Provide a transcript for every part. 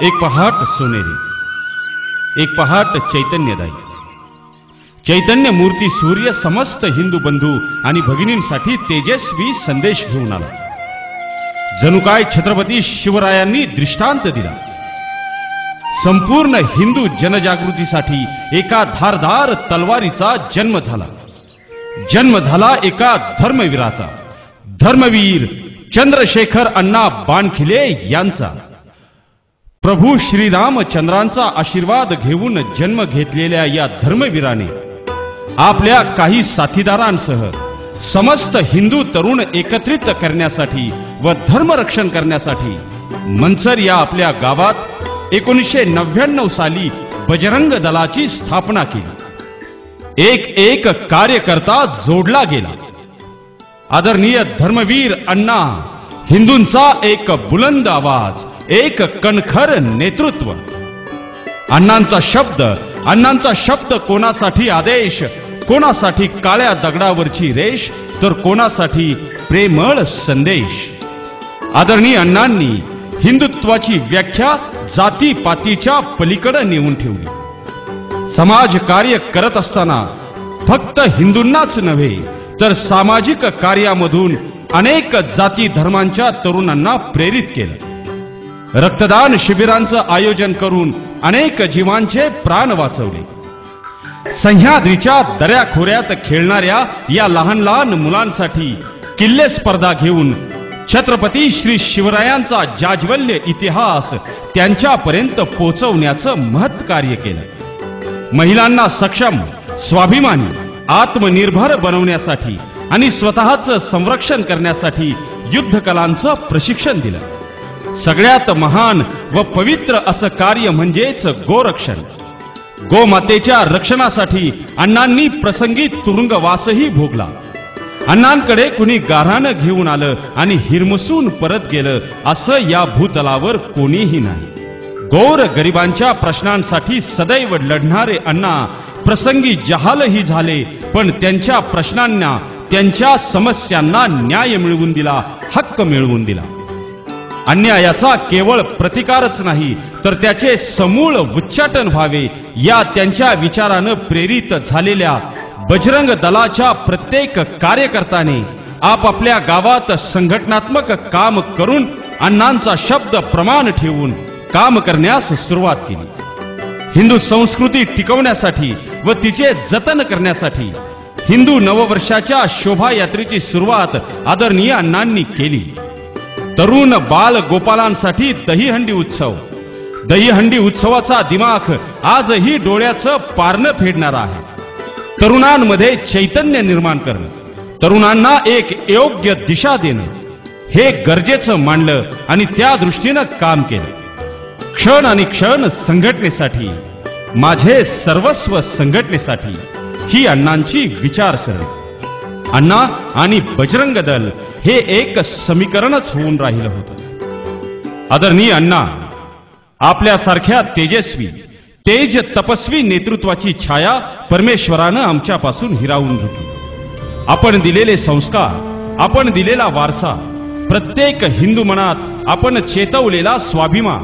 एक पहाट सोनेरी, एक पहाट चैतन्यदायी. चैतन्य मूर्ती सूर्य समस्त हिंदू बंधू आणि भगिनींसाठी तेजस्वी संदेश घेऊन आला. जणू काय छत्रपती शिवरायांनी दृष्टांत दिला. संपूर्ण हिंदू जनजागृतीसाठी एका धारदार तलवारीचा जन्म झाला. जन्म झाला एका धर्मवीराचा, धर्मवीर चंद्रशेखर अण्णा बाणखिले यांचा. प्रभू श्रीरामचंद्रांचा आशीर्वाद घेऊन जन्म घेतलेल्या या धर्मवीराने आपल्या काही साथीदारांसह समस्त हिंदू तरुण एकत्रित करण्यासाठी व धर्मरक्षण करण्यासाठी मंचर या आपल्या गावात 1999 साली बजरंग दलाची स्थापना केली. एक कार्यकर्ता जोडला गेला. आदरणीय धर्मवीर अण्णा, हिंदूंचा एक बुलंद आवाज, एक कणखर नेतृत्व. अण्णांचा शब्द कोणासाठी आदेश, कोणासाठी काळ्या दगडावरची रेष, तर कोणासाठी प्रेमळ संदेश. आदरणीय अण्णांनी हिंदुत्वाची व्याख्या जातीपातीच्या पलीकडे नेऊन ठेवली. समाज कार्य करत असताना फक्त हिंदूंनाच नव्हे तर सामाजिक कार्यामधून अनेक जाती धर्मांच्या तरुणांना प्रेरित केलं. रक्तदान शिबिरांचं आयोजन करून अनेक जीवांचे प्राण वाचवले. सह्याद्रीच्या दऱ्याखोऱ्यात खेळणाऱ्या या लहान लहान मुलांसाठी किल्ले स्पर्धा घेऊन छत्रपती श्री शिवरायांचा जाज्वल्य इतिहास त्यांच्यापर्यंत पोहोचवण्याचं महत् कार्य केलं. महिलांना सक्षम, स्वाभिमानी, आत्मनिर्भर बनवण्यासाठी आणि स्वतःचं संरक्षण करण्यासाठी युद्धकलांचं प्रशिक्षण दिलं. सगळ्यात महान व पवित्र असं कार्य म्हणजेच गोरक्षण. गोमातेच्या रक्षणासाठी अण्णांनी प्रसंगी तुरुंगवासही भोगला. अण्णांकडे कुणी गाऱ्हाणं घेऊन आलं आणि हिरमसून परत गेलं असं या भूतलावर कोणीही नाही. गोर गरिबांच्या प्रश्नांसाठी सदैव लढणारे अण्णा प्रसंगी जहालही झाले, पण त्यांच्या प्रश्नांना, त्यांच्या समस्यांना न्याय मिळवून दिला, हक्क मिळवून दिला. अन्यायाचा केवळ प्रतिकारच नाही तर त्याचे समूळ उच्चाटन व्हावे या त्यांच्या विचारानं प्रेरित झालेल्या बजरंग दलाच्या प्रत्येक कार्यकर्त्याने आपापल्या गावात संघटनात्मक काम करून अण्णांचा शब्द प्रमाण ठेवून काम करण्यास सुरुवात केली. हिंदू संस्कृती टिकवण्यासाठी व तिचे जतन करण्यासाठी हिंदू नववर्षाच्या शोभायात्रेची सुरुवात आदरणीय अण्णांनी केली. तरुण बाल गोपालांसाठी दहीहंडी उत्सव. दहीहंडी उत्सवाचा दिमाख आजही डोळ्याचं पारणं फेडणारा आहे. तरुणांमध्ये चैतन्य निर्माण करणं, तरुणांना एक योग्य दिशा देणं हे गरजेचं मानलं आणि त्या दृष्टीनं काम केलं. क्षण आणि क्षण संघटनेसाठी, माझे सर्वस्व संघटनेसाठी ही अण्णांची विचारसरणी. अण्णा आणि बजरंग दल हे एक समीकरणच होऊन राहिलं होतं. आदरणीय अण्णा, आपल्यासारख्या तेजस्वी, तेज तपस्वी नेतृत्वाची छाया परमेश्वरानं आमच्यापासून हिरावून घेतली. आपण दिलेले संस्कार, आपण दिलेला वारसा, प्रत्येक हिंदू मनात आपण चेतवलेला स्वाभिमान.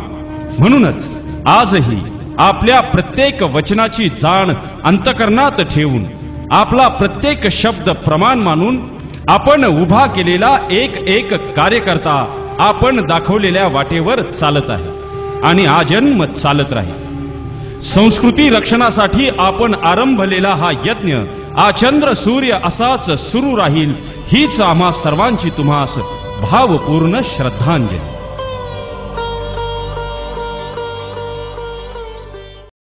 म्हणूनच आजही आपल्या प्रत्येक वचनाची जाण अंतकरणात ठेवून आपला प्रत्येक शब्द प्रमाण मानून आपण उभा केलेला एक कार्यकर्ता आपण दाखवलेल्या वाटेवर चालत आहे आणि आजन्म चालत राहील. संस्कृती रक्षणासाठी आपण आरंभलेला हा यज्ञ आचंद्र सूर्य असाच सुरू राहील हीच आम्हा सर्वांची तुम्हास भावपूर्ण श्रद्धांजली.